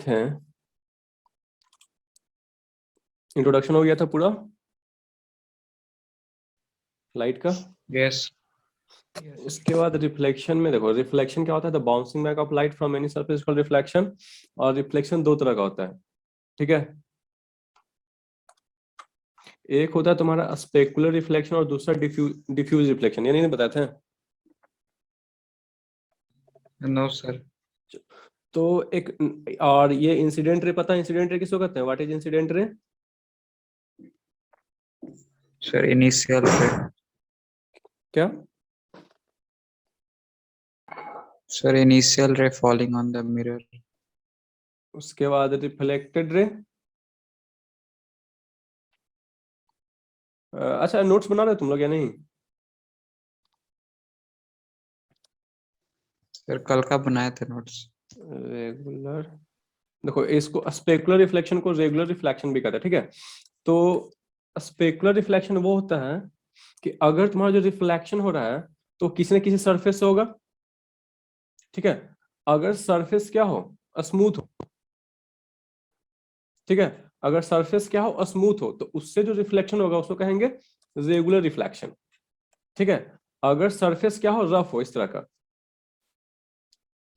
देखें, इंट्रोडक्शन हो गया था पूरा लाइट का। यस। इसके बाद रिफ्लेक्शन में देखो, रिफ्लेक्शन क्या होता है? The bouncing back of light from any surface called reflection. और रिफ्लेक्शन दो तरह का होता है, ठीक है। एक होता है तुम्हारा स्पेकुलर रिफ्लेक्शन और दूसरा डिफ्यूज रिफ्लेक्शन। ये नहीं बताते हैं? No sir. तो एक और ये इंसिडेंट रे, पता है इंसिडेंट रे किसको कहते हैं? What is incident ray? Sir initial रे। क्या? सर इनिशियल रे फॉलिंग ऑन द मिरर। उसके बाद रिफ्लेक्टेड रे। अच्छा, नोट्स बना रहे हो तुम लोग या नहीं? सर कल का बनाए थे नोट्स। रेगुलर, देखो इसको स्पेकुलर रिफ्लेक्शन को रेगुलर रिफ्लेक्शन भी कहते हैं, ठीक है। तो स्पेकुलर रिफ्लेक्शन वो होता है कि अगर तुम्हारा जो रिफ्लेक्शन हो रहा है तो किसी न किसी सरफेस से होगा, ठीक है। अगर सरफेस क्या हो, स्मूथ हो, ठीक है। अगर सरफेस क्या हो, स्मूथ हो, तो उससे जो रिफ्लेक्शन होगा उसको कहेंगे रेगुलर रिफ्लेक्शन, ठीक है। अगर सरफेस क्या हो, रफ हो इस तरह का,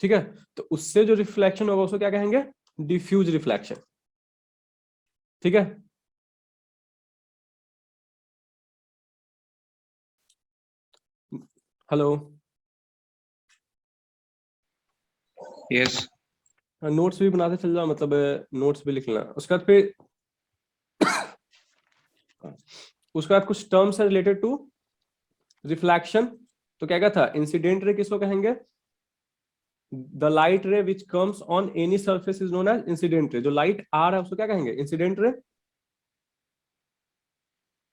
ठीक है, तो उससे जो रिफ्लेक्शन होगा उसको क्या कहेंगे? डिफ्यूज रिफ्लेक्शन, ठीक है। Hello, yes. नोट्स भी बनाते चल जाओ, मतलब नोट्स भी लिख लेना। उसके बाद फिर उसके बाद कुछ टर्म्स है रिलेटेड टू रिफ्लेक्शन। तो क्या क्या था? इंसिडेंट रे किसको कहेंगे? The light ray which comes on any surface is known as incident ray. जो लाइट आ रहा है उसको क्या कहेंगे? Incident ray.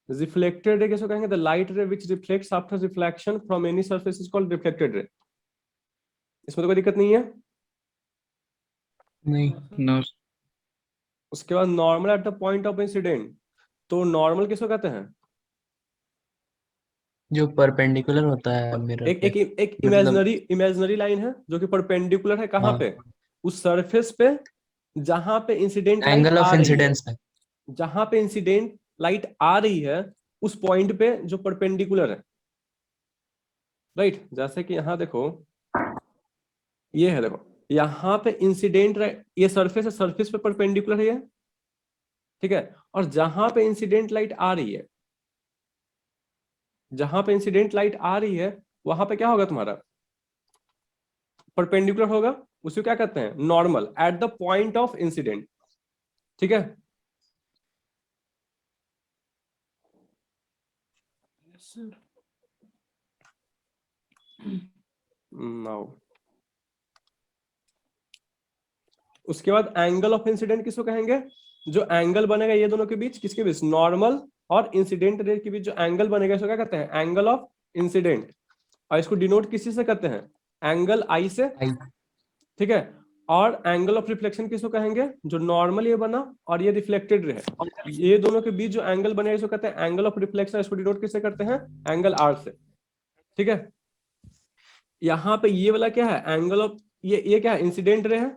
रिफ्लेक्टेड रे किसको कहेंगे? The light ray which reflects after reflection from any surface is called reflected ray. इसमें तो कोई दिक्कत नहीं है। नहीं। नो। उसके बाद normal at the point of incident. तो नॉर्मल किसको कहते हैं? जो परपेंडिकुलर होता है मिरर एक पे, एक एक मतलब। इमेजिनरी लाइन है जो कि परपेंडिकुलर है कहाँ हाँ, पे? उस सरफेस पे जहां पे इंसिडेंट लाइट एंगल आ ऑफ रही है। इंसिडेंस है। जहां पे इंसिडेंट लाइट आ रही है उस पॉइंट पे जो परपेंडिकुलर है, राइट। जैसे कि यहाँ देखो, ये है, देखो यहाँ पे इंसिडेंट, ये सरफेस है, सरफेस पे परपेंडिकुलर है ये, ठीक है। और जहां पे इंसिडेंट लाइट आ रही है, जहां पे इंसिडेंट लाइट आ रही है वहां पे क्या होगा तुम्हारा? परपेंडिकुलर होगा। उसको क्या कहते हैं? Normal at the point of incident, ठीक है। नाउ उसके बाद एंगल ऑफ इंसिडेंट किसको कहेंगे? जो एंगल बनेगा ये दोनों के बीच, किसके बीच? नॉर्मल और इंसिडेंट रे के बीच जो एंगल बनेगा इसको क्या कहते हैं? Angle of incident. और इसको डिनोट किसी से करते हैं? एंगल आई से, आई। ठीक है। और एंगल ऑफ रिफ्लेक्शन किसको कहेंगे? जो नॉर्मल ये बना और ये रिफ्लेक्टेड रे है, ये दोनों के बीच जो एंगल बनेगा इसको कहते हैं एंगल ऑफ रिफ्लेक्शन। इसको डिनोट किससे करते हैं? एंगल आर से, ठीक है। यहाँ पे ये वाला क्या है? एंगल ऑफ, ये क्या है? इंसिडेंट रे है।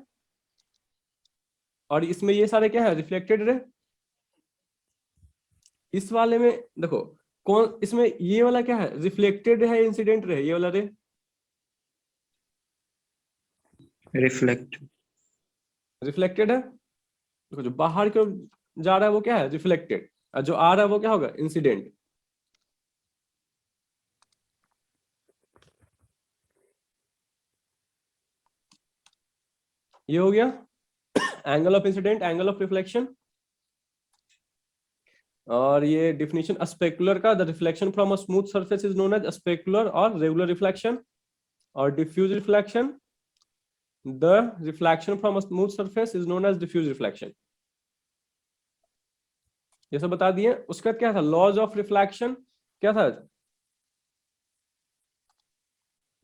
और इसमें ये सारे क्या है? Reflected ray. इस वाले में देखो, कौन इसमें ये वाला क्या है? रिफ्लेक्टेड है, इंसिडेंट रे, ये वाला रे रिफ्लेक्ट। रिफ्लेक्टेड है। देखो जो बाहर की ओर जा रहा है वो क्या है? रिफ्लेक्टेड। और जो आ रहा है वो क्या होगा? इंसिडेंट। ये हो गया angle of incident, angle of reflection. और ये डिफिनेशन स्पेकुलर का, the reflection from a smooth surface is known as specular और रेगुलर रिफ्लेक्शन। और diffuse reflection, the reflection from a smooth surface is known as diffuse reflection. ये सब बता दिए। उसका क्या था? लॉज ऑफ रिफ्लेक्शन क्या था?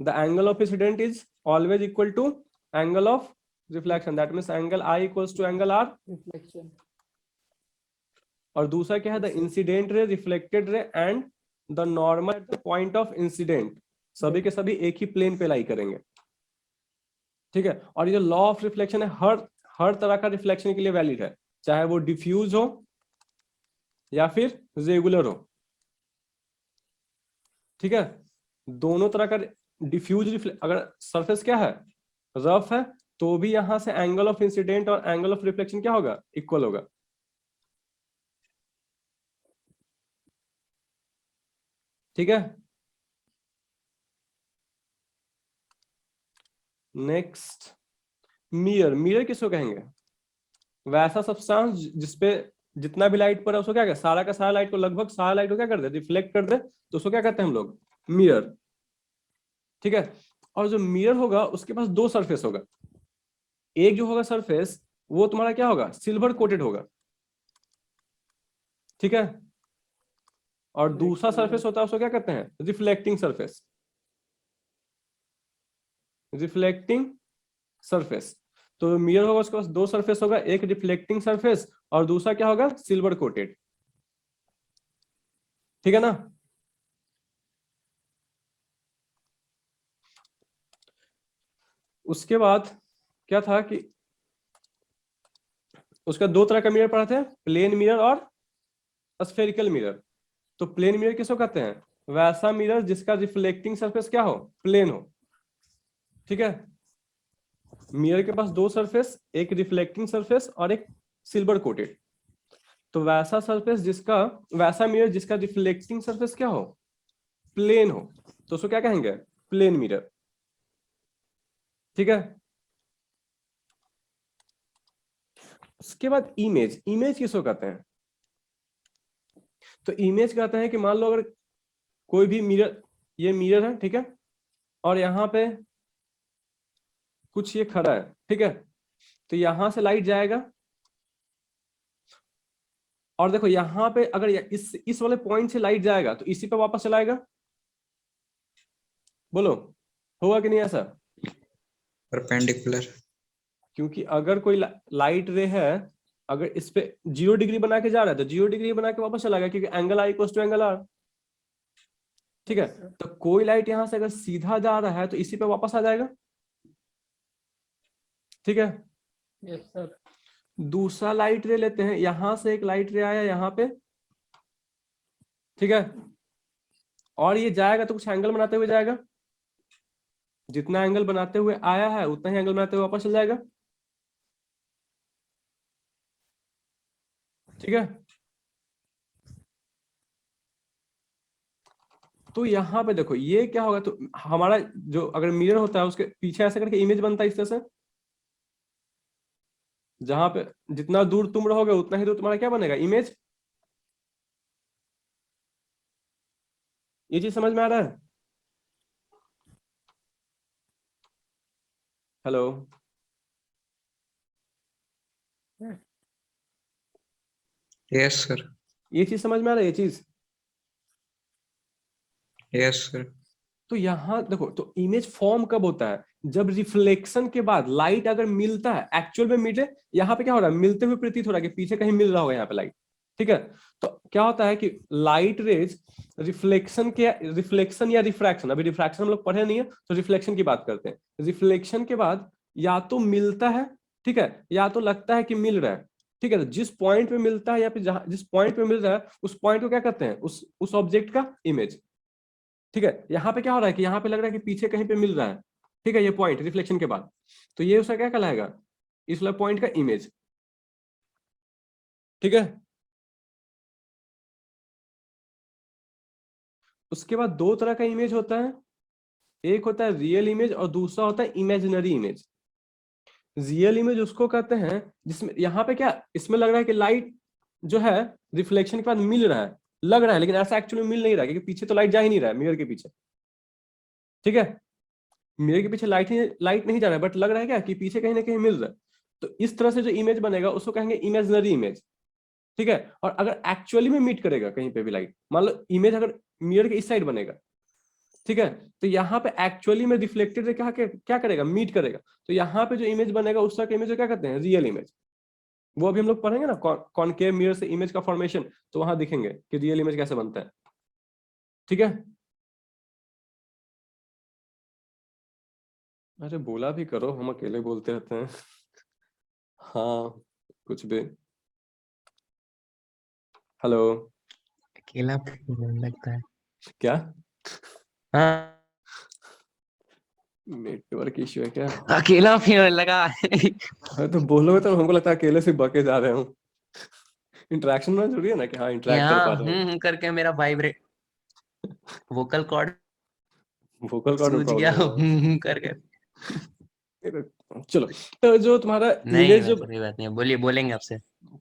The angle of incident is always equal to angle of reflection, that means angle I equals to angle r reflection. और दूसरा क्या है? The incident ray, reflected ray and the normal at the point of incident, सभी के सभी एक ही plane पे लाई करेंगे, ठीक है। और ये लॉ ऑफ रिफ्लेक्शन है, हर तरह का रिफ्लेक्शन के लिए वैलिड है, चाहे वो डिफ्यूज हो या फिर रेगुलर हो। ठीक है, दोनों तरह का डिफ्यूज, अगर सरफेस क्या है, रफ है, तो भी यहां से एंगल ऑफ इंसिडेंट और एंगल ऑफ रिफ्लेक्शन क्या होगा, इक्वल होगा। ठीक है, नेक्स्ट मिरर। मिरर किसको कहेंगे, वैसा सब्सटेंस जिसपे जितना भी लाइट पड़ा उसको क्या कहते, सारा का सारा लाइट को, लगभग सारा लाइट को क्या कर दे, रिफ्लेक्ट कर दे, तो उसको क्या कहते हैं हम लोग, मिरर। ठीक है, और जो मिरर होगा उसके पास दो सरफेस होगा। एक जो होगा सरफेस वो तुम्हारा क्या होगा, सिल्वर कोटेड होगा। ठीक है, और दूसरा सरफेस होता है उसको क्या कहते हैं, रिफ्लेक्टिंग सरफेस। Reflecting surface. तो मिरर होगा उसके पास दो सरफेस होगा, एक रिफ्लेक्टिंग सरफेस और दूसरा क्या होगा, सिल्वर कोटेड। ठीक है ना। उसके बाद क्या था कि उसका दो तरह का मिरर पढ़ा थे, प्लेन मिरर और स्फेरिकल मिरर। तो प्लेन मिरर किसको कहते हैं, वैसा मिरर जिसका रिफ्लेक्टिंग सरफेस क्या हो, प्लेन हो। ठीक है, मिरर के पास दो सरफेस, एक रिफ्लेक्टिंग सरफेस और एक सिल्वर कोटेड। तो वैसा सरफेस जिसका, वैसा मिरर जिसका रिफ्लेक्टिंग सरफेस क्या हो, प्लेन हो, तो उसको क्या कहेंगे, प्लेन मिरर। ठीक है, उसके बाद इमेज। इमेज किसको कहते हैं, तो इमेज कहते हैं कि मान लो अगर कोई भी मिरर, ये मिरर है, ठीक है, और यहाँ पे कुछ ये खड़ा है, ठीक है, तो यहां से लाइट जाएगा और देखो यहाँ पे अगर इस वाले पॉइंट से लाइट जाएगा तो इसी पे वापस चलाएगा। बोलो, होगा कि नहीं ऐसा, परपेंडिकुलर। क्योंकि अगर कोई लाइट रे है, अगर इस पे 0 डिग्री बना के जा रहा है तो 0 डिग्री बना के वापस चलाएगा, क्योंकि angle I equals to angle r. ठीक है, तो कोई लाइट यहां से अगर सीधा जा रहा है तो इसी पे वापस आ जाएगा। ठीक है, यस सर। दूसरा लाइट रे लेते हैं, यहां से एक लाइट रे आया यहाँ पे, ठीक है, और ये जाएगा तो कुछ एंगल बनाते हुए जाएगा, जितना एंगल बनाते हुए आया है उतना ही एंगल बनाते हुए वापस चल जाएगा। ठीक है, तो यहाँ पे देखो ये क्या होगा, तो हमारा जो अगर मिरर होता है उसके पीछे ऐसे करके इमेज बनता है इस तरह से, जहां पे जितना दूर तुम रहोगे उतना ही दूर तुम्हारा क्या बनेगा, इमेज। ये चीज समझ में आ रहा है, हेलो, यस सर। ये चीज समझ में आ रहा है, ये चीज। Yes sir. तो यहाँ देखो, तो इमेज फॉर्म कब होता है, जब रिफ्लेक्शन के बाद लाइट अगर मिलता है, एक्चुअल में मिले, यहाँ पे क्या हो रहा है, मिलते हुए प्रतीत हो रहा है कि पीछे कहीं मिल रहा होगा यहाँ पे लाइट। ठीक है, तो क्या होता है कि लाइट रेज रिफ्लेक्शन या रिफ्रैक्शन, अभी रिफ्रैक्शन हम लोग पढ़े नहीं है तो रिफ्लेक्शन की बात करते हैं। रिफ्लेक्शन के बाद या तो मिलता है, ठीक है, या तो लगता है कि मिल रहा है। ठीक है, तो जिस पॉइंट पे मिलता है या फिर जहां जिस पॉइंट पे मिल रहा है उस पॉइंट को क्या कहते हैं, उस ऑब्जेक्ट का इमेज। ठीक है, यहाँ पे क्या हो रहा है कि यहाँ पे लग रहा है कि पीछे कहीं पे मिल रहा है, ठीक है, ये पॉइंट रिफ्लेक्शन के बाद, तो ये उसका क्या कहलाएगा, इस वाला पॉइंट का इमेज। ठीक है, उसके बाद दो तरह का इमेज होता है, एक होता है रियल इमेज और दूसरा होता है इमेजिनरी इमेज। रियल इमेज उसको कहते हैं जिसमें यहाँ पे क्या, इसमें लग रहा है कि लाइट जो है रिफ्लेक्शन के बाद मिल रहा है, लग रहा है, लेकिन ऐसा एक्चुअली मिल नहीं रहा है, क्योंकि पीछे तो लाइट जा ही नहीं रहा है मिरर के पीछे। ठीक है, मिरर के पीछे लाइट नहीं जा रहा है, बट लग रहा है क्या कि पीछे कहीं ना कहीं मिल रहा है। तो इस तरह से जो इमेज बनेगा उसको कहेंगे इमेजिनरी इमेज। ठीक है, और अगर एक्चुअली में मीट करेगा कहीं पे भी लाइट, मान लो इमेज अगर मिरर के इस साइड बनेगा, ठीक है, तो यहाँ पे एक्चुअली में रिफ्लेक्टेड क्या करेगा, मीट करेगा, तो यहाँ पे जो इमेज बनेगा उस तरह का इमेज क्या कहते हैं, रियल इमेज। वो अभी हम लोग पढ़ेंगे ना, कॉनकेव मिरर से इमेज का फॉर्मेशन, तो वहां दिखेंगे कि रियल इमेज कैसे बनता है। ठीक है, अरे बोला भी करो, हम अकेले बोलते रहते हैं। हाँ कुछ भी। हेलो। अकेला फील लगता है। क्या हाँ, नेटवर्क इश्यू है क्या? अकेला फील लगा। अरे तो बोलोगे तो हमको लगता है अकेले से बके जा रहे हूँ। इंटरेक्शन में जरूरी है ना कि हाँ इंटरेक्ट कर यहाँ पा रहे हो। करके मेरा vibrate vocal cord vocal cord में सूज गया। प्रॉब्लम होगा। करके। चलो, तो जो तुम्हारा नहीं, इमेज जो, वैसे कोई बात नहीं है, बोलिए, बोलेंगे आपसे।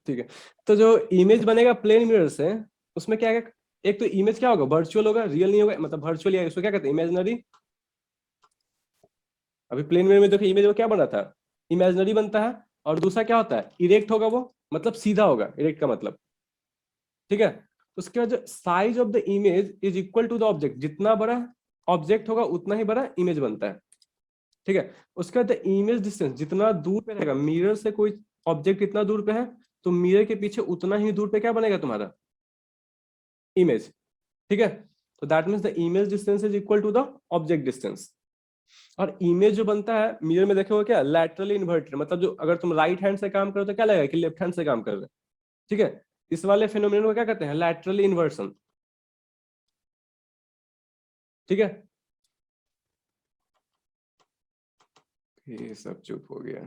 ठीक है, तो जो इमेज बनेगा प्लेन मिरर से, उसमें क्या है, एक तो इमेज क्या होगा, वर्चुअल होगा, रियल नहीं होगा, मतलब वर्चुअल या उसको क्या कहते हैं, इमेजिनरी। अभी प्लेन मिरर में देखो इमेज वो क्या बन रहा था, इमेजिनरी बनता है। और दूसरा क्या होता है, इरेक्ट होगा, वो मतलब सीधा होगा, इरेक्ट का मतलब, ठीक है। उसके बाद जो size of the image is equal to the object, जितना बड़ा ऑब्जेक्ट होगा उतना ही बड़ा इमेज बनता है, ठीक है। उसके बाद इमेज डिस्टेंस, जितना दूर पे रहेगा मिरर से कोई ऑब्जेक्ट, इतना दूर पे है तो मिरर के पीछे उतना ही दूर पे क्या बनेगा तुम्हारा, इमेज, ठीक है। तो that means the image distance is equal to the object distance. और इमेज जो बनता है मिरर में देखोगे क्या, लैटरली इन्वर्टेड, मतलब जो अगर तुम राइट हैंड से काम करो तो क्या लगेगा कि लेफ्ट हैंड से काम कर रहे हो, ठीक है। इस वाले फिनोमिनन को क्या कहते हैं, लैटरली इन्वर्सन, ठीक है। ये सब चुप हो गया।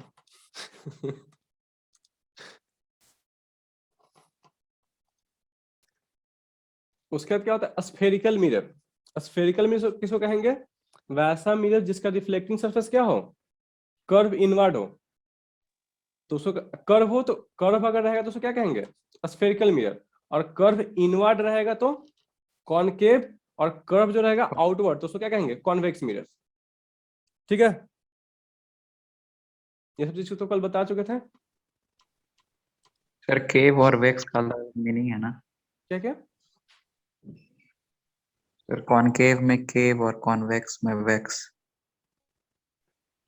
उसके बाद क्या होता है, स्फेरिकल मिरर। स्फेरिकल मिरर किसको कहेंगे, वैसा मिरर जिसका रिफ्लेक्टिंग सरफेस क्या हो, कर्व इनवर्ड हो। तो उसको कर्व हो, तो कर्व अगर रहेगा तो उसको क्या कहेंगे, स्फेरिकल मिरर। और कर्व इनवर्ड रहेगा तो कॉनकेव, और कर्व जो रहेगा आउटवर्ड तो उसको क्या कहेंगे, कॉन्वेक्स मिरर, ठीक है। ये सब चीज तो कल बता चुके थे। सर केव और वेक्स का अलग मीनिंग है ना? क्या क्या, सर कॉनकेव में केव और कॉन्वेक्स में वेक्स।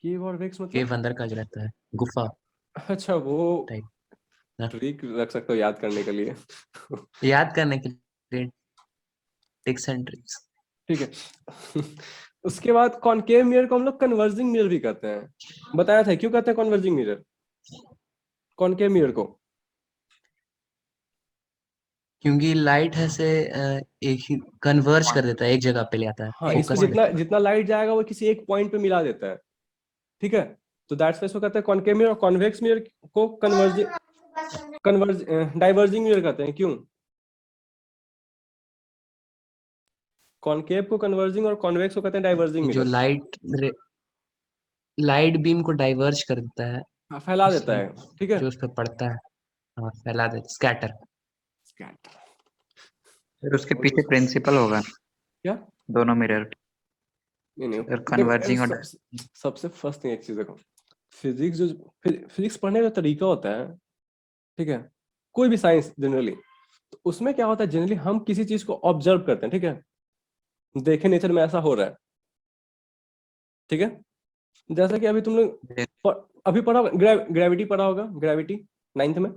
केव और वेक्स मतलब, केव अंदर का जो रहता है, गुफा अच्छा वो टाइप। ट्रिक रख सकते हो याद करने के लिए। याद करने के लिए टिप्स एंड ट्रिक्स। ठीक है। उसके बाद कॉनकेव मिरर को हम लोग कन्वर्जिंग मिरर भी कहते हैं। बताया था क्यों कहते हैं कन्वर्जिंग मिरर, कॉनकेव मिरर को। क्योंकि लाइट है से एक ही कन्वर्ज कर देता है, एक जगह पे ले आता है, हाँ, इस पे फोकस जितना पे। जितना लाइट जाएगा वो किसी एक पॉइंट पे मिला देता है, ठीक है। तो दैट्स इसको कहते हैं कॉनकेव मिरर। और कॉन्वेक्स मिरर को कन्वर्ज डाइवर्जिंग मिरर कहते हैं, क्यों, कॉनकेव को कन्वर्जिंग और कॉन्वेक्स को कहते हैं डाइवर्जिंग जो मिरर। लाइट बीम को डाइवर्ज कर देता है, हाँ, फैला देता उससे है, ठीक है। जो उस पर पड़ता है। हाँ, फैला देता, स्कैटर। सर उसके और पीछे प्रिंसिपल होगा ना, क्या, दोनों मिरर। नहीं नहीं, सर देखो कन्वर्जिंग और सबसे फर्स्ट थिंग एक चीज देखो, फिजिक्स जो फिजिक्स पढ़ने का तरीका होता है, ठीक है, कोई भी साइंस जनरली, तो उसमें क्या होता है, जनरली हम किसी चीज को ऑब्जर्व करते हैं, ठीक है, देखे नेचर में ऐसा हो रहा है, ठीक है। जैसा कि अभी तुम लोग अभी पढ़ा होगा, ग्रेविटी पढ़ा होगा, ग्रेविटी नाइन्थ में।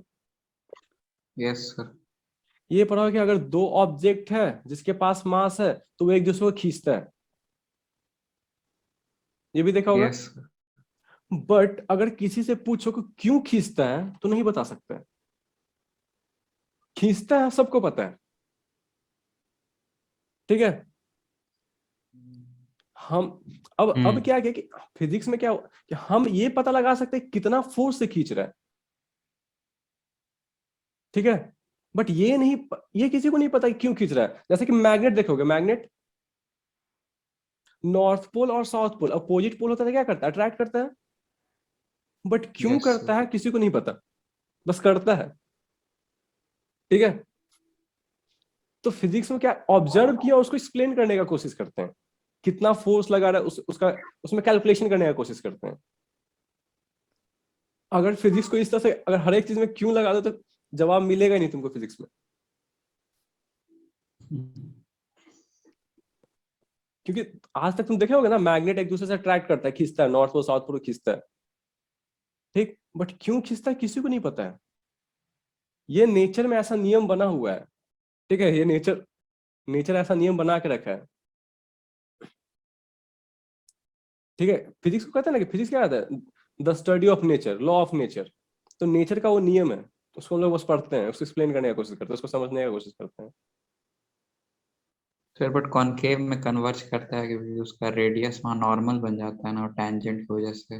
Yes sir. ये पढ़ा होगा कि अगर दो ऑब्जेक्ट है जिसके पास मास है तो वो एक दूसरे को खींचता है, ये भी देखा होगा। Yes sir. बट अगर किसी से पूछो कि क्यों खींचता है तो नहीं बता सकता है, खींचता है सबको पता है, ठीक है। हम अब क्या है कि फिजिक्स में क्या कि हम ये पता लगा सकते हैं कितना फोर्स से खींच रहा है, ठीक है। बट ये नहीं, ये किसी को नहीं पता कि क्यों खींच रहा है। जैसे कि मैग्नेट देखोगे, मैग्नेट नॉर्थ पोल और साउथ पोल, अपोजिट पोल होता है, क्या करता है, अट्रैक्ट करता है। बट क्यों यस करता सर। है किसी को नहीं पता, बस करता है, ठीक है। तो फिजिक्स में क्या ऑब्जर्व किया उसको एक्सप्लेन करने का कोशिश करते हैं, कितना फोर्स लगा रहा है उसका, उसमें कैलकुलेशन करने का कोशिश करते हैं। अगर फिजिक्स को इस तरह से अगर हर एक चीज में क्यों लगा दो तो जवाब मिलेगा ही नहीं तुमको फिजिक्स में, क्योंकि आज तक तुम देखे होगे ना, मैग्नेट एक दूसरे से अट्रैक्ट करता है, खींचता है, नॉर्थ पोल साउथ पोल खींचता है, ठीक। बट क्यों खींचता है किसी को नहीं पता है। ये नेचर में ऐसा नियम बना हुआ है, ठीक है, ये नेचर नेचर ऐसा नियम बना के रखा है, ठीक है। फिजिक्स को कहते हैं ना कि फिजिक्स क्या कहता है, the study of nature, law of nature, तो नेचर का वो नियम है, उसको हम लोग बस पढ़ते हैं, उसको एक्सप्लेन करने की कोशिश करते हैं, उसको समझने की कोशिश करते हैं। सर बट कॉनकेव में कन्वर्ज करता है क्योंकि उसका रेडियस वहाँ नॉर्मल बन जाता है ना, और टेंजेंट की वजह से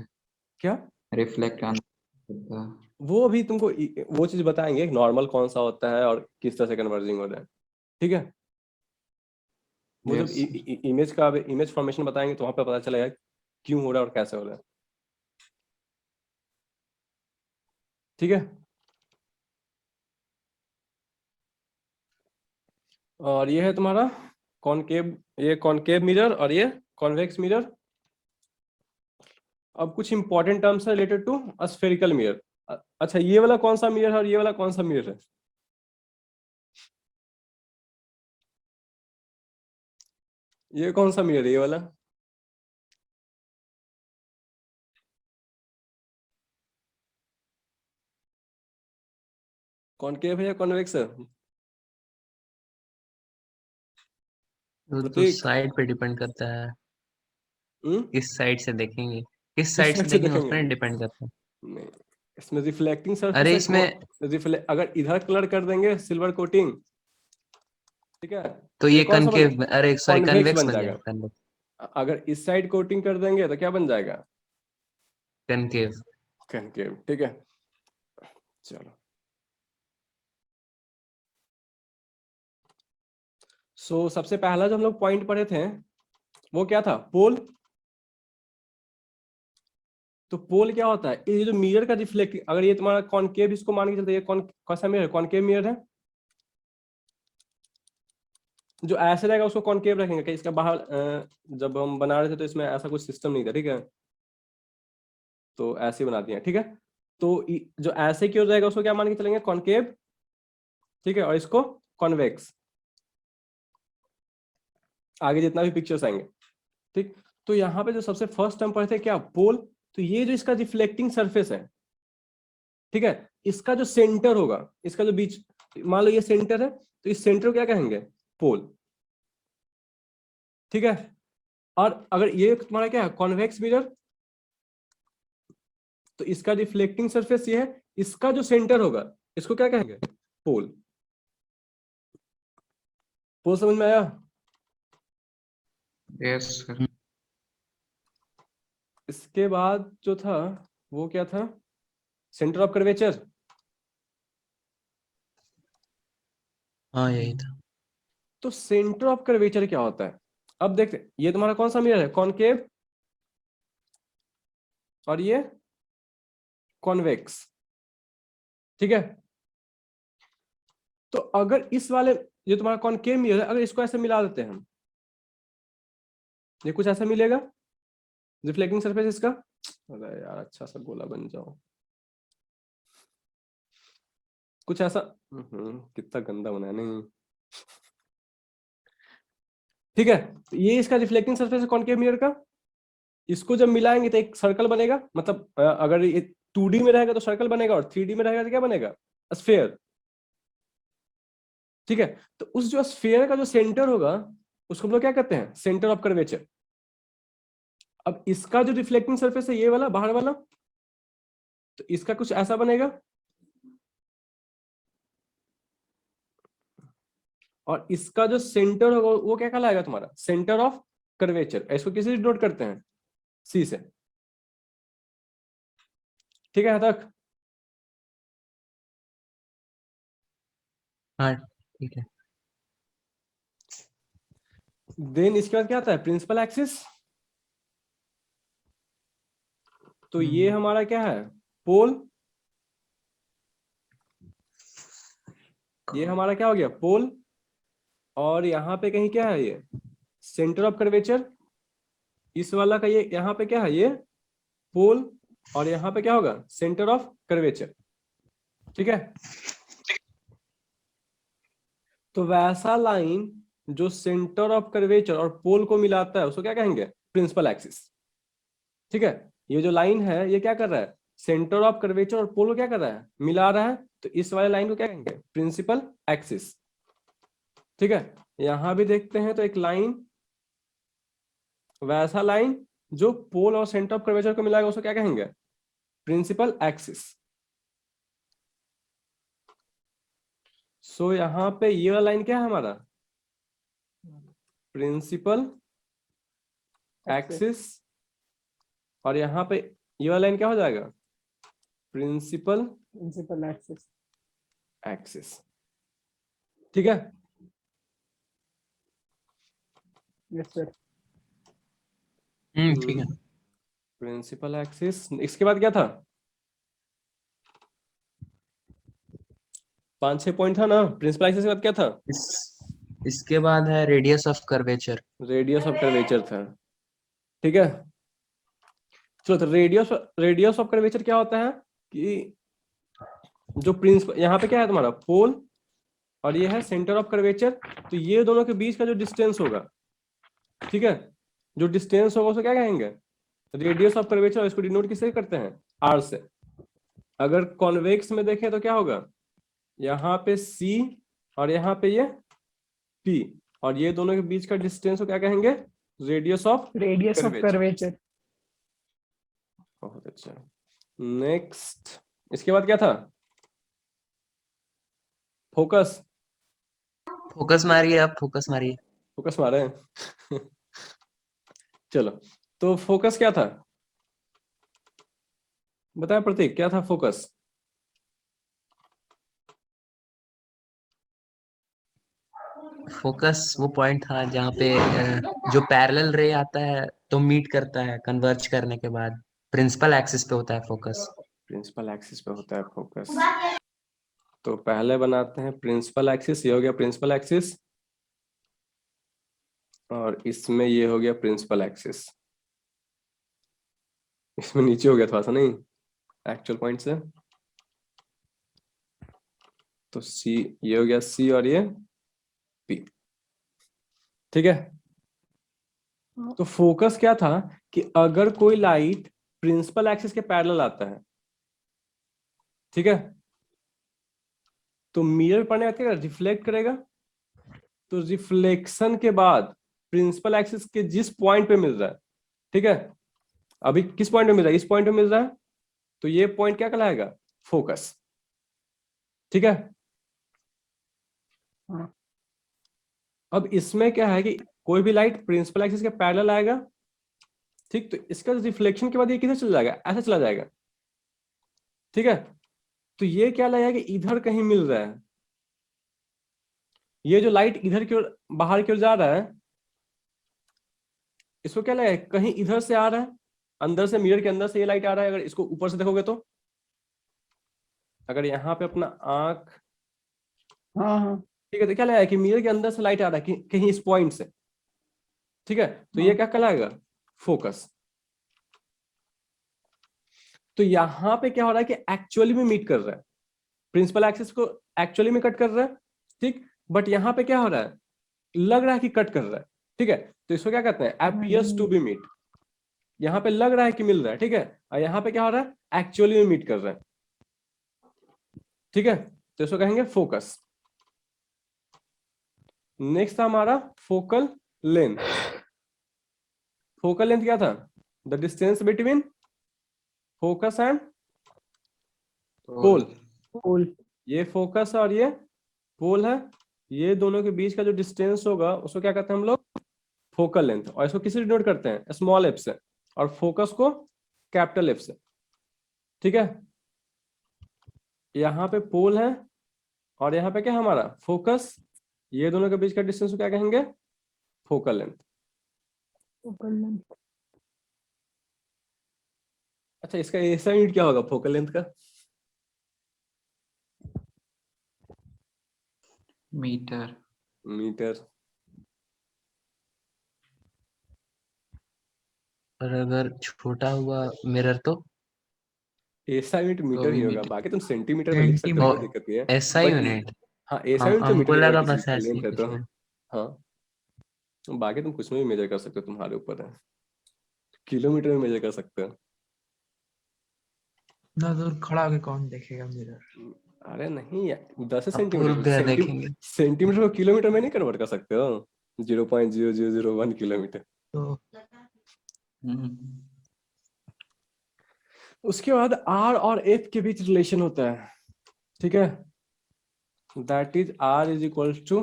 क्या रिफ्लेक्ट करता है। वो अभी तुमको वो चीज बताएंगे नॉर्मल कौन सा होता है और किस तरह से कन्वर्जिंग हो रहा है, ठीक है। वो जब यस इमेज का इमेज फॉर्मेशन बताएंगे तो वहां पे पता चलेगा क्यों हो रहा है और कैसे हो रहा है, ठीक है। और ये है तुम्हारा कॉनकेव, ये कॉनकेव मिरर और ये कॉन्वेक्स मिरर। अब कुछ इंपॉर्टेंट टर्म्स है रिलेटेड टू स्फेरिकल मिरर। अच्छा ये वाला कौन सा मिरर है और ये वाला कौन सा मिरर है? ये कौन सा मिरर है ये वाला? कॉनकेव है या कॉन्वेक्स है? वो तो प्रतीक। साइड पे डिपेंड करता है, किस साइड से देखेंगे, किस किस साइड से साइड से देखेंगे उस देखेंगे? पर डिपेंड करता है। नहीं, इसमें रिफ्लेक्टिंग सरफेस अरे है इसमें अगर इधर कलर कर देंगे सिल्वर कोटिंग, ठीक है, तो तो ये ये कौन सा बन, कनकेव, अरे सॉरी कॉन्वेक्स कन्वेक्स बन बन जाएगा। जाएगा, कन्वेक्स, अगर इस साइड कोटिंग कर देंगे तो क्या बन जाएगा? कनकेव। कनकेव, ठीक है। चलो सबसे पहला जो हम लोग पॉइंट पढ़े थे वो क्या था? पोल। तो पोल क्या होता है? ये जो मिरर का रिफ्लेक्टिंग, अगर ये तुम्हारा कॉनकेव, इसको मान के चलते ये कौन सा मिरर है? कॉनकेव मिरर है। जो ऐसे रहेगा उसको कॉनकेव रखेंगे कि इसका बाहर जब हम बना रहे थे तो इसमें ऐसा कुछ सिस्टम नहीं था, ठीक है, तो ऐसे बना दिया, ठीक है। तो जो ऐसे की ओर रहेगा उसको क्या मान के चलेंगे? कॉनकेव, ठीक है, और इसको कॉन्वेक्स। आगे जितना भी पिक्चर्स आएंगे, ठीक। तो यहाँ पे जो सबसे फर्स्ट टर्म पढ़े थे क्या? पोल। तो ये जो इसका रिफ्लेक्टिंग सरफेस है, ठीक है, इसका जो सेंटर होगा, इसका जो बीच, मान लो ये सेंटर है, तो इस सेंटर को क्या कहेंगे? पोल, ठीक है। और अगर ये तुम्हारा क्या है? कॉन्वेक्स मिरर, तो इसका रिफ्लेक्टिंग सरफेस ये है, इसका जो सेंटर होगा इसको क्या कहेंगे? पोल। पोल समझ में आया? Yes sir. इसके बाद जो था वो क्या था? Centre of curvature. हाँ यही था। तो सेंटर ऑफ कर्वेचर क्या होता है? अब देखते, ये तुम्हारा कौन सा मिरर है? कॉनकेव, और ये कॉन्वेक्स, ठीक है। तो अगर इस वाले, ये तुम्हारा कॉनकेव मिरर है, अगर इसको ऐसे मिला देते हैं हम, ये कुछ ऐसा मिलेगा रिफ्लेक्टिंग सरफेस इसका। अरे यार अच्छा सा गोला बन जाओ, कुछ ऐसा। कितना गंदा बना है, नहीं, ठीक है। तो ये इसका रिफ्लेक्टिंग सरफेस है कॉनकेव मिरर का। इसको जब मिलाएंगे तो एक सर्कल बनेगा, मतलब अगर ये 2D में रहेगा तो सर्कल बनेगा, और 3D में रहेगा तो क्या बनेगा? स्फीयर, ठीक है। तो उस जो स्फीयर का जो सेंटर होगा उसको हम लोग क्या कहते हैं? Centre of curvature. अब इसका जो रिफ्लेक्टिंग सरफेस है ये वाला बाहर वाला, तो इसका कुछ ऐसा बनेगा, और इसका जो सेंटर होगा वो क्या कहलाएगा? तुम्हारा सेंटर ऑफ कर्वेचर। इसको किसी से डिनोट करते हैं? सी से, ठीक है। यहाँ तक हाँ ठीक है। देन इसके बाद क्या आता है? Principal axis. तो ये हमारा क्या है? पोल। ये हमारा क्या हो गया? पोल। और यहाँ पे कहीं क्या है? ये सेंटर ऑफ कर्वेचर। इस वाला का ये यहाँ पे क्या है? ये पोल। और यहाँ पे क्या होगा? सेंटर ऑफ कर्वेचर, ठीक है। तो वैसा लाइन जो सेंटर ऑफ कर्वेचर और पोल को मिलाता है उसको क्या कहेंगे? प्रिंसिपल एक्सिस, ठीक है। ये जो लाइन है ये क्या कर रहा है? सेंटर ऑफ कर्वेचर और पोल को क्या कर रहा है? मिला रहा है। तो इस वाले लाइन को क्या कहेंगे? प्रिंसिपल एक्सिस, ठीक है। यहां भी देखते हैं तो एक लाइन, वैसा लाइन जो पोल और सेंटर ऑफ कर्वेचर को मिलाएगा उसको क्या कहेंगे? प्रिंसिपल एक्सिस, सो यहाँ पे ये वाला लाइन क्या है हमारा, प्रिंसिपल एक्सिस, और यहाँ पे ये वाला लाइन क्या हो जाएगा, प्रिंसिपल एक्सिस। एक्सिस। ठीक है, यस सर। ठीक है। Principal axis. इसके बाद क्या था, 5-6 पॉइंट था ना। प्रिंसिपल एक्सिस के बाद क्या था, इसके बाद है radius of curvature. Radius of curvature था। ठीक है, चलो तो रेडियस ऑफ कर्वेचर क्या होता है कि जो प्रिंसिपल यहाँ पे क्या है तुम्हारा पोल, और ये है सेंटर ऑफ कर्वेचर, तो ये दोनों के बीच का जो डिस्टेंस होगा, ठीक है, जो डिस्टेंस होगा उसको क्या कहेंगे, रेडियस ऑफ कर्वेचर। इसको डिनोट किससे करते हैं, आर से। अगर कॉन्वेक्स में देखें तो क्या होगा, यहाँ पे सी और यहाँ पे ये पी, और ये दोनों के बीच का डिस्टेंस को क्या कहेंगे, रेडियस ऑफ कर्वेचर। बहुत अच्छा। नेक्स्ट, इसके बाद क्या था, फोकस। फोकस मारिए, आप फोकस मारिए। फोकस मारे हैं चलो, तो फोकस क्या था, बताया प्रतीक, क्या था फोकस। फोकस वो पॉइंट था जहाँ पे जो पैरेलल रे आता है तो मीट करता है कन्वर्ज करने के बाद, प्रिंसिपल एक्सिस पे होता है फोकस। प्रिंसिपल एक्सिस पे होता है फोकस। तो पहले बनाते हैं प्रिंसिपल एक्सिस, ये हो गया प्रिंसिपल एक्सिस, और इसमें ये हो गया प्रिंसिपल एक्सिस। इसमें नीचे हो गया थोड़ा सा, नहीं एक्चुअल पॉइंट से। तो सी, ये हो गया सी और ये पी। ठीक है, तो फोकस क्या था कि अगर कोई लाइट प्रिंसिपल एक्सिस के पैरेलल आता है, ठीक है, तो मिरर पड़ने का क्या रिफ्लेक्ट करेगा, तो रिफ्लेक्शन के बाद प्रिंसिपल एक्सिस के जिस पॉइंट पे मिल रहा है, ठीक है, अभी किस पॉइंट पे मिल रहा है, इस पॉइंट पे मिल रहा है, तो ये पॉइंट क्या कहलाएगा, फोकस। ठीक है, हाँ। अब इसमें क्या है कि कोई भी लाइट प्रिंसिपल एक्सिस के पैरेलल आएगा, ठीक, तो इसका रिफ्लेक्शन के बाद ये किधर चला जाएगा, ऐसा चला जाएगा। ठीक है, तो ये क्या लगेगा कि इधर कहीं मिल रहा है, ये जो लाइट इधर की ओर बाहर की ओर जा रहा है, इसको क्या लगेगा कहीं इधर से आ रहा है, अंदर से, मिरर के अंदर से ये लाइट आ रहा है। अगर इसको ऊपर से देखोगे तो, अगर यहाँ पे अपना आंख, हाँ हाँ ठीक है, तो क्या लगेगा कि मिरर के अंदर से लाइट आ रहा है कहीं इस पॉइंट से। ठीक है, तो ये हाँ। क्या कहलाएगा, फोकस। तो यहाँ पे क्या हो रहा है कि एक्चुअली में मीट कर रहा है, प्रिंसिपल एक्सिस को एक्चुअली में कट कर रहा है, ठीक, बट यहाँ पे क्या हो रहा है, लग रहा है कि कट कर रहा है। ठीक है, तो इसको क्या कहते हैं, appears to be meet। यहाँ पे लग रहा है कि मिल रहा है, ठीक है, और यहाँ पे क्या हो रहा है, एक्चुअली में मीट कर रहा है। ठीक है, तो इसको कहेंगे फोकस। नेक्स्ट था हमारा फोकल लेंथ। फोकल लेंथ क्या था, the distance between focus and pole. Pole. ये फोकस और ये पोल है, ये दोनों के बीच का जो डिस्टेंस होगा उसको क्या कहते हैं हम लोग, फोकल लेंथ। और इसको किससे डिनोट करते हैं, स्मॉल एफ से, और फोकस को कैपिटल एफ से। ठीक है, यहाँ पे पोल है और यहाँ पे क्या है हमारा फोकस, ये दोनों के बीच का डिस्टेंस को क्या कहेंगे, फोकल लेंथ। अच्छा, इसका ऐसा यूनिट क्या होगा फोकल लेंथ का, मीटर। मीटर। और अगर छोटा हुआ मिरर तो ऐसा यूनिट मीटर भी ही होगा, मीटर। बाकी तुम सेंटीमीटर में लिख सकते हो, कोई दिक्कत नहीं है। ऐसा बट यूनिट। हाँ, ऐसा हम यूनिट तो मीटर ही हमको होगा लगा किसी बस चीज का ऐसे ही लेंथ है कुछ तो। है। हाँ, बाकी तुम कुछ में भी मेजर कर सकते हो, तुम्हारे ऊपर है, किलोमीटर में मेजर कर सकते हो। इतना दूर खड़ा होके कौन देखेगा मिरर। अरे नहीं यार, 10 अब पूर्व ग्रह सेंटीमीटर, देखेंगे सेंटीमीटर को किलोमीटर में नहीं कन्वर्ट कर सकते हो, 0.0001 किलोमीटर। तो हम्म। उसके बाद आर और एफ के बीच रिलेशन होता है। ठीक है, that is r is equal to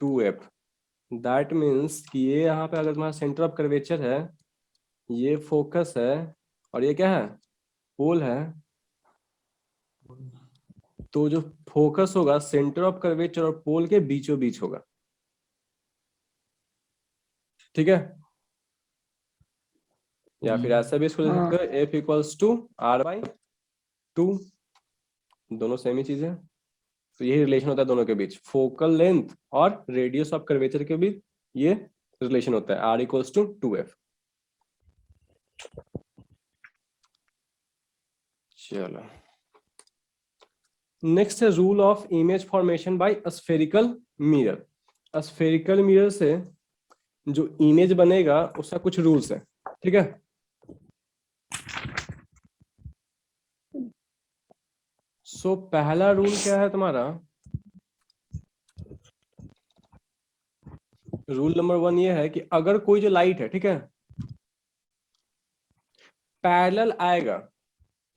2f। That means कि ये यहाँ पे अगर तुम्हारा सेंटर ऑफ कर्वेचर है, ये फोकस है और ये क्या है, पोल है, तो जो फोकस होगा सेंटर ऑफ कर्वेचर और पोल के बीचों बीच होगा। ठीक है, या फिर ऐसा भी इसको लिख सकते हो f equals to r by 2, दोनों सेम ही चीज है। तो यही रिलेशन होता है दोनों के बीच, फोकल लेंथ और रेडियस ऑफ कर्वेचर के बीच ये रिलेशन होता है, आर इक्वल्स टू 2f। चलो नेक्स्ट है rule of image formation by spherical mirror. Spherical mirror से जो इमेज बनेगा उसका कुछ रूल्स है। ठीक है, सो पहला रूल क्या है तुम्हारा, रूल नंबर 1 ये है कि अगर कोई जो लाइट है, ठीक है, पैरेलल आएगा,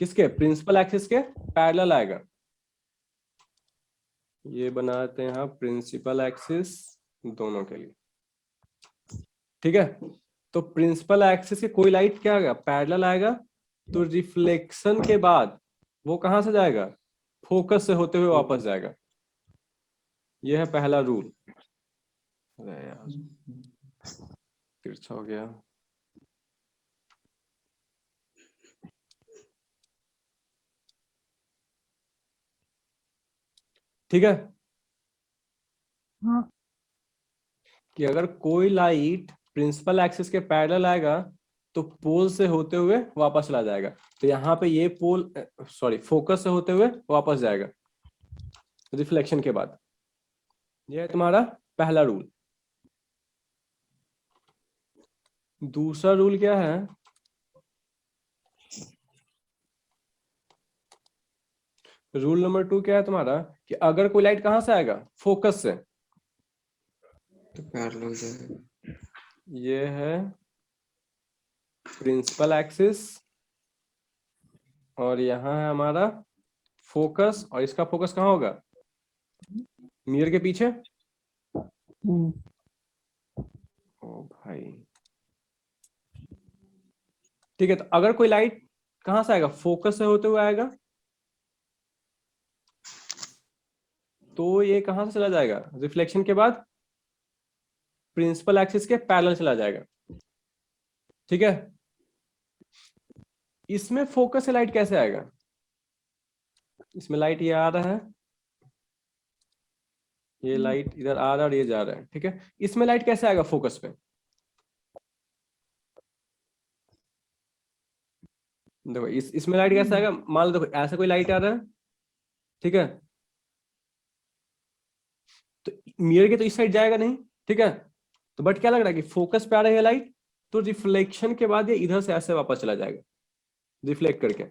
किसके, प्रिंसिपल एक्सिस के पैरेलल आएगा, ये बनाते हैं प्रिंसिपल एक्सिस दोनों के लिए। ठीक है, तो प्रिंसिपल एक्सिस के कोई लाइट क्या आएगा, पैरेलल आएगा, तो रिफ्लेक्शन के बाद वो कहां से जाएगा, फोकस से होते हुए वापस जाएगा। यह है पहला रूल। अरे यार तिरछा हो गया। ठीक है, हाँ कि अगर कोई लाइट प्रिंसिपल एक्सिस के पैरेलल आएगा तो पोल से होते हुए वापस चला जाएगा। तो यहाँ पे ये पोल सॉरी फोकस से होते हुए वापस जाएगा रिफ्लेक्शन के बाद। ये है तुम्हारा पहला रूल। दूसरा रूल क्या है, रूल नंबर 2 क्या है तुम्हारा, कि अगर कोई लाइट कहां से आएगा, फोकस से, तो पैरेलल हो जाएगा। ये है प्रिंसिपल एक्सिस और यहाँ है हमारा फोकस, और इसका फोकस कहाँ होगा, मिरर के पीछे। ओ भाई, ठीक है, तो अगर कोई लाइट कहां से आएगा, फोकस से होते हुए आएगा, तो ये कहां से चला जाएगा, रिफ्लेक्शन के बाद प्रिंसिपल एक्सिस के पैरेलल चला जाएगा। ठीक है, इसमें फोकस से लाइट कैसे आएगा, इसमें लाइट ये आ रहा है, ये लाइट इधर आ रहा है और ये जा रहा है। ठीक है, इसमें लाइट कैसे आएगा फोकस पे, देखो इसमें लाइट कैसे आएगा, मान लो देखो ऐसा कोई लाइट आ रहा है, ठीक है, तो मिरर के तो इस साइड जाएगा नहीं। ठीक है, तो बट क्या लग रहा है कि फोकस पे आ रही है लाइट, तो रिफ्लेक्शन के बाद ये इधर से ऐसे वापस चला जाएगा रिफ्लेक्ट करके।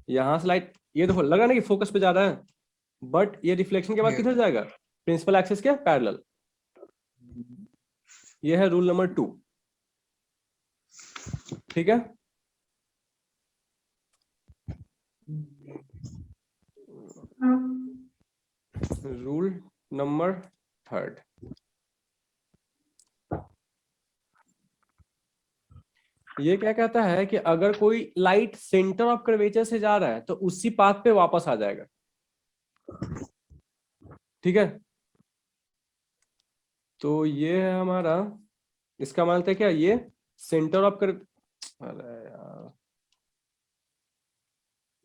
यहां से लाइट ये देखो लगा ना कि फोकस पे जा रहा है, बट ये रिफ्लेक्शन के बाद किधर जाएगा, प्रिंसिपल एक्सिस के पैरेलल। ये है रूल नंबर 2। ठीक है, रूल नंबर 3। ये क्या कहता है कि अगर कोई लाइट सेंटर ऑफ कर्वेचर से जा रहा है तो उसी पाथ पे वापस आ जाएगा। ठीक है, तो ये है हमारा, इसका मतलब है क्या, ये सेंटर ऑफ कर, अरे यार,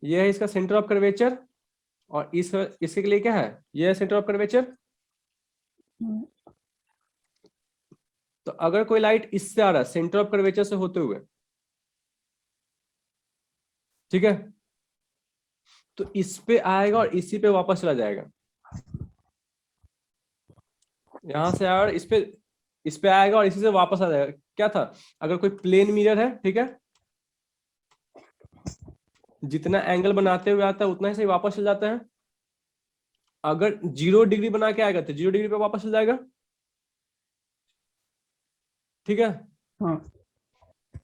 ये है इसका सेंटर ऑफ कर्वेचर, और इसके लिए क्या है, ये है सेंटर ऑफ कर्वेचर। तो अगर कोई लाइट इससे आ रहा है सेंटर ऑफ कर्वेचर से होते हुए, ठीक है, तो इस पे आएगा और इसी पे वापस चला जाएगा। यहां से आएगा इस पे आएगा और इसी से वापस आ जाएगा। क्या था, अगर कोई प्लेन मिरर है, ठीक है, जितना एंगल बनाते हुए आता है उतना ही सही वापस चल जाता है। अगर 0 डिग्री बना के आएगा तो 0 डिग्री पे वापस चल जाएगा। ठीक है, हाँ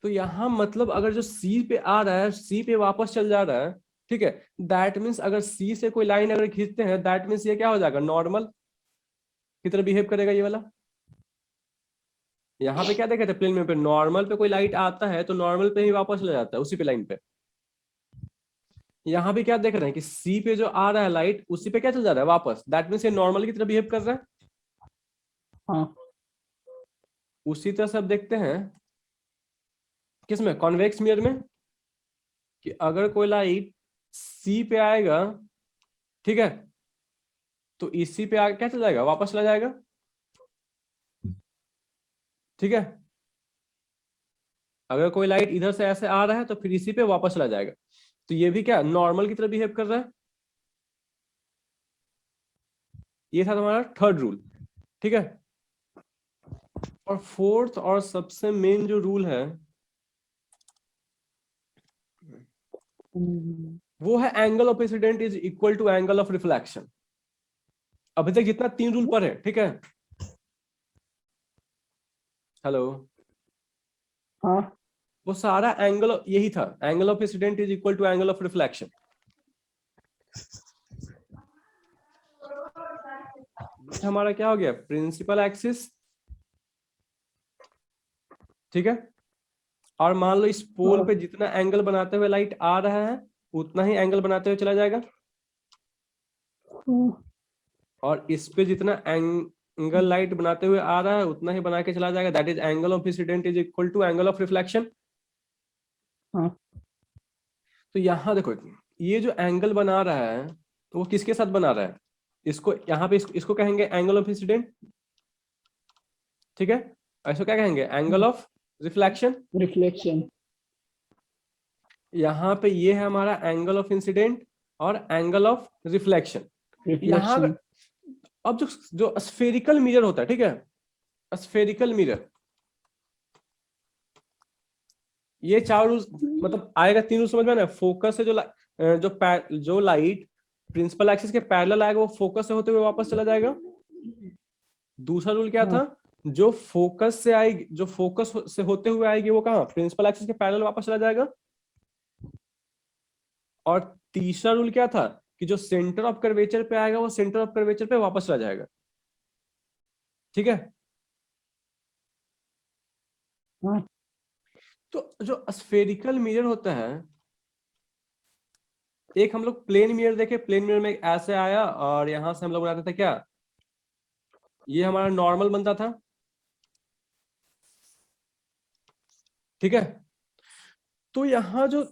तो यहां मतलब अगर जो सी पे आ रहा है सी पे वापस चल जा रहा है, ठीक है, दैट मीन्स अगर सी से कोई लाइन अगर खींचते हैं दैट मीन्स ये क्या हो जाएगा, नॉर्मल की तरह बिहेव करेगा ये वाला। यहाँ पे क्या देखे थे प्लेन में पे, नॉर्मल पे कोई लाइट आता है तो नॉर्मल पे ही वापस ले जाता है उसी पे लाइन पे। यहाँ भी क्या देख रहे हैं कि सी पे जो आ रहा है लाइट उसी पे क्या चल जा रहा है वापस, दैट मीन्स ये नॉर्मल की तरह बिहेव कर रहा है। हाँ उसी तरह से अब देखते हैं किसमें, कॉन्वेक्स मिरर में, कि अगर कोई लाइट सी पे आएगा, ठीक है, तो इसी पे आगे क्या चल जाएगा, वापस चला जाएगा। ठीक है, अगर कोई लाइट इधर से ऐसे आ रहा है तो फिर इसी पे वापस चला जाएगा। तो ये भी क्या नॉर्मल की तरह बिहेव कर रहा है। ये था तुम्हारा थर्ड रूल। ठीक है, और फोर्थ और सबसे मेन जो रूल है वो है angle of incident is equal to angle of reflection. अभी तक जितना 3 रूल पर है, ठीक है, हेलो, हाँ वो सारा एंगल यही था, angle of incident is equal to angle of reflection. हमारा क्या हो गया, प्रिंसिपल एक्सिस। ठीक है, और मान लो इस पोल पे जितना एंगल बनाते हुए लाइट आ रहा है उतना ही एंगल बनाते हुए चला जाएगा, और इस पे जितना एंगल लाइट बनाते हुए आ रहा है उतना ही बना के चला जाएगा, that is angle of incident is equal to angle of reflection. हाँ तो यहां देखो ये जो एंगल बना रहा है तो वो किसके साथ बना रहा है, इसको यहाँ पे इसको कहेंगे एंगल ऑफ इंसिडेंट। ठीक है, ऐसा क्या कहेंगे, एंगल ऑफ रिफ्लेक्शन। रिफ्लेक्शन। यहाँ पे ये है हमारा एंगल ऑफ इंसिडेंट और एंगल ऑफ रिफ्लेक्शन। यहाँ रिफ्लेक्शन अब जो स्फेरिकल मिरर होता है, ठीक है, स्फेरिकल मिरर, ये 4 रूल मतलब आएगा, 3 रूल समझ में ना। फोकस से जो लाइट प्रिंसिपल एक्सिस के पैरेलल आएगा वो फोकस से होते हुए वापस चला जाएगा। दूसरा रूल क्या था, जो फोकस से आएगी, जो फोकस से होते हुए आएगी वो कहाँ, प्रिंसिपल एक्सिस के पैरेलल वापस चला जाएगा। और तीसरा रूल क्या था कि जो सेंटर ऑफ कर्वेचर पे आएगा वो सेंटर ऑफ कर्वेचर पे वापस चला जाएगा। ठीक है, हाँ तो जो स्फेरिकल मिरर होता है, एक हम लोग प्लेन मिरर देखे, प्लेन मिरर में ऐसे आया और यहां से हम लोग बनाते थे क्या, ये हमारा नॉर्मल बनता था। ठीक है, तो यहाँ जो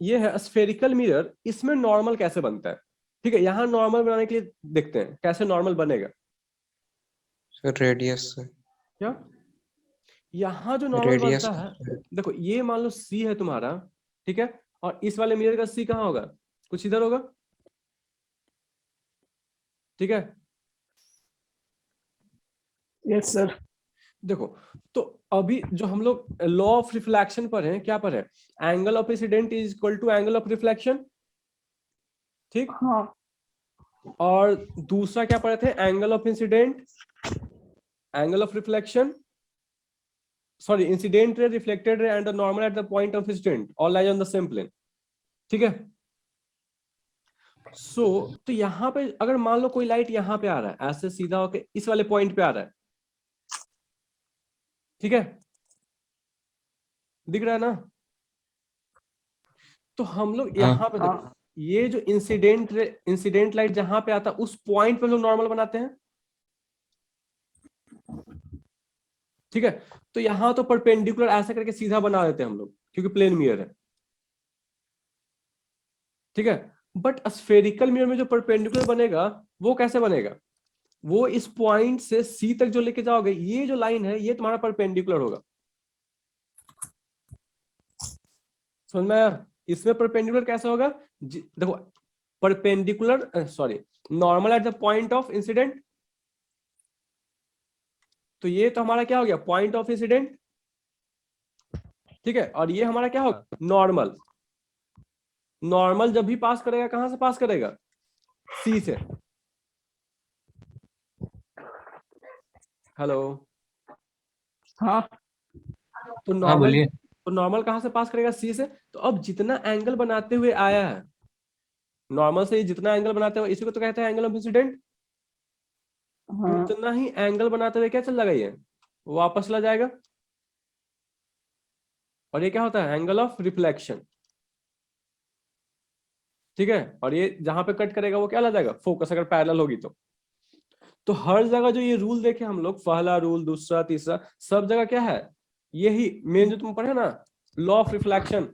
ये है स्फेरिकल मिरर, इसमें नॉर्मल कैसे बनता है। ठीक है, यहाँ नॉर्मल बनाने के लिए देखते हैं कैसे नॉर्मल बनेगा। सर रेडियस से, क्या, यहाँ जो नॉर्मल रेडियस बनता है, देखो ये मान लो सी है तुम्हारा, ठीक है, और इस वाले मिरर का सी कहाँ होगा, कुछ इधर होगा। ठीक है, यस सर। देखो तो अभी जो हम लोग लॉ ऑफ रिफ्लेक्शन पर हैं, क्या पर है, angle of incident is equal to angle of reflection. ठीक, हाँ और दूसरा क्या पढ़े थे, angle of incident, angle of reflection, sorry incident ray, reflected ray and the normal at the point of incident all lies on the same plane. ठीक है, तो यहां पे अगर मान लो कोई लाइट यहां पे आ रहा है ऐसे सीधा होके इस वाले पॉइंट पे आ रहा है, ठीक है, दिख रहा है ना, तो हम लोग यहाँ पे देखो, ये जो इंसिडेंट लाइट जहां पे आता है उस पॉइंट पे लोग नॉर्मल बनाते हैं। ठीक है, तो यहां तो परपेंडिकुलर ऐसा करके सीधा बना देते हैं हम लोग क्योंकि प्लेन मिरर है। ठीक है, बट स्फेरिकल मिरर में जो परपेंडिकुलर बनेगा वो कैसे बनेगा, वो इस पॉइंट से सी तक जो लेके जाओगे ये जो लाइन है ये तुम्हारा परपेंडिकुलर होगा। समझ में आया, इसमें परपेंडिकुलर कैसे होगा, देखो perpendicular sorry normal at the point of incident, तो ये तो हमारा क्या हो गया, पॉइंट ऑफ इंसिडेंट। ठीक है, और ये हमारा क्या होगा, नॉर्मल। नॉर्मल जब भी पास करेगा कहां से पास करेगा, सी से। हेलो, हाँ तो हाँ नॉर्मल, बोलिए। तो नॉर्मल कहां से पास करेगा, सी से। तो अब जितना एंगल बनाते हुए आया है नॉर्मल से जितना एंगल बनाते हो इसी को तो कहते हैं एंगल ऑफ इंसिडेंट। हाँ उतना ही एंगल बनाते हुए क्या चल जाएगा, ये वापस चला जाएगा, और ये क्या होता है, एंगल ऑफ रिफ्लेक्शन। ठीक है, और ये जहां पे कट करेगा वो क्या ला जाएगा, फोकस, अगर पैरेलल होगी तो हर जगह जो ये रूल देखे हम लोग, पहला रूल, दूसरा, तीसरा, सब जगह क्या है, यही मेन जो तुम पढ़े ना, लॉ ऑफ रिफ्लेक्शन,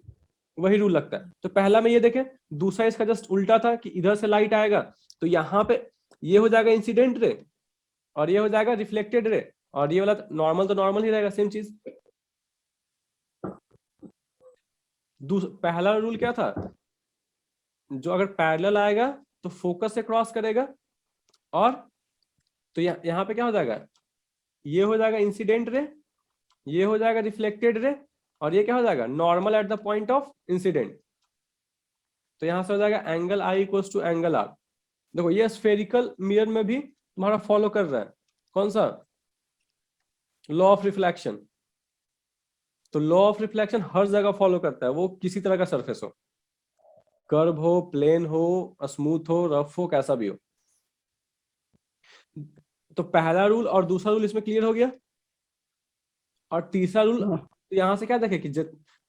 वही रूल लगता है। तो पहला में ये देखे, दूसरा इसका जस्ट उल्टा था कि इधर से लाइट आएगा तो यहाँ पे ये हो जाएगा इंसिडेंट रे, और ये हो जाएगा रिफ्लेक्टेड रे, और ये वाला नॉर्मल तो नॉर्मल ही रहेगा, सेम चीज। पहला रूल क्या था, जो अगर पैरेलल आएगा तो फोकस से क्रॉस करेगा, और तो यहाँ पे क्या हो जाएगा, ये हो जाएगा इंसिडेंट रे, ये हो जाएगा रिफ्लेक्टेड रे, और ये क्या हो जाएगा, normal at the point of incident. तो यहां से हो जाएगा angle I equals to angle R. देखो ये स्फेरिकल मिरर में भी तुम्हारा फॉलो कर रहा है कौन सा, लॉ ऑफ रिफ्लेक्शन। तो लॉ ऑफ रिफ्लेक्शन हर जगह फॉलो करता है, वो किसी तरह का सरफेस हो, कर्व हो, प्लेन हो, स्मूथ हो, रफ हो, कैसा भी हो। तो पहला रूल और दूसरा रूल इसमें क्लियर हो गया। और तीसरा रूल, हाँ तो यहां से क्या देखे कि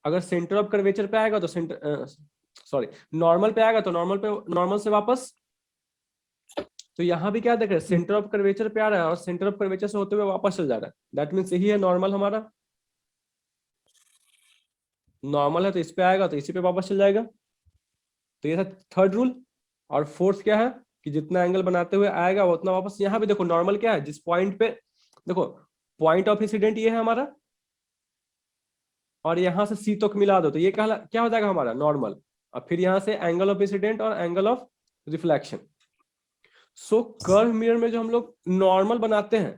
अगर सेंटर ऑफ कर्वेचर पे आएगा तो नॉर्मल पे आएगा तो नॉर्मल से वापस। तो यहाँ भी क्या देख रहे हैं, सेंटर ऑफ कर्वेचर पे आ रहा है और सेंटर ऑफ कर्वेचर से होते हुए वापस चल जा रहा है, दैट मीन्स यही है नॉर्मल हमारा। नॉर्मल है तो इस पे आएगा तो इसी पे वापस चल जाएगा। तो ये था थर्ड रूल। और फोर्थ क्या है कि जितना एंगल बनाते हुए आएगा वो उतना वापस। यहाँ भी देखो नॉर्मल क्या है, जिस पॉइंट पे देखो पॉइंट ऑफ इंसिडेंट ये है हमारा, और यहाँ से सी तक मिला दो तो ये क्या हो जाएगा हमारा नॉर्मल, और फिर यहाँ से एंगल ऑफ इंसिडेंट और angle of reflection. So curve mirror में जो हम लोग नॉर्मल बनाते हैं,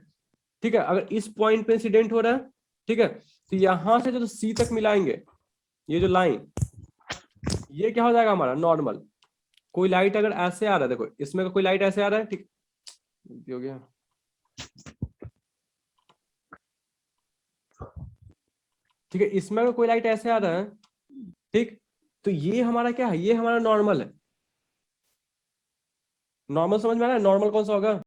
ठीक है, अगर इस पॉइंट पे इंसिडेंट हो रहा है, ठीक है, तो यहां से जो सी तक मिलाएंगे, ये जो लाइन, ये क्या हो जाएगा हमारा नॉर्मल। कोई लाइट अगर ऐसे आ रहा है, देखो इसमें का कोई लाइट ऐसे आ रहा है, ठीक हो गया, ठीक है, इसमें अगर कोई लाइट ऐसे आ रहा है, ठीक, तो ये हमारा क्या है, ये हमारा नॉर्मल है। नॉर्मल समझ में आ रहा है, नॉर्मल कौन सा होगा,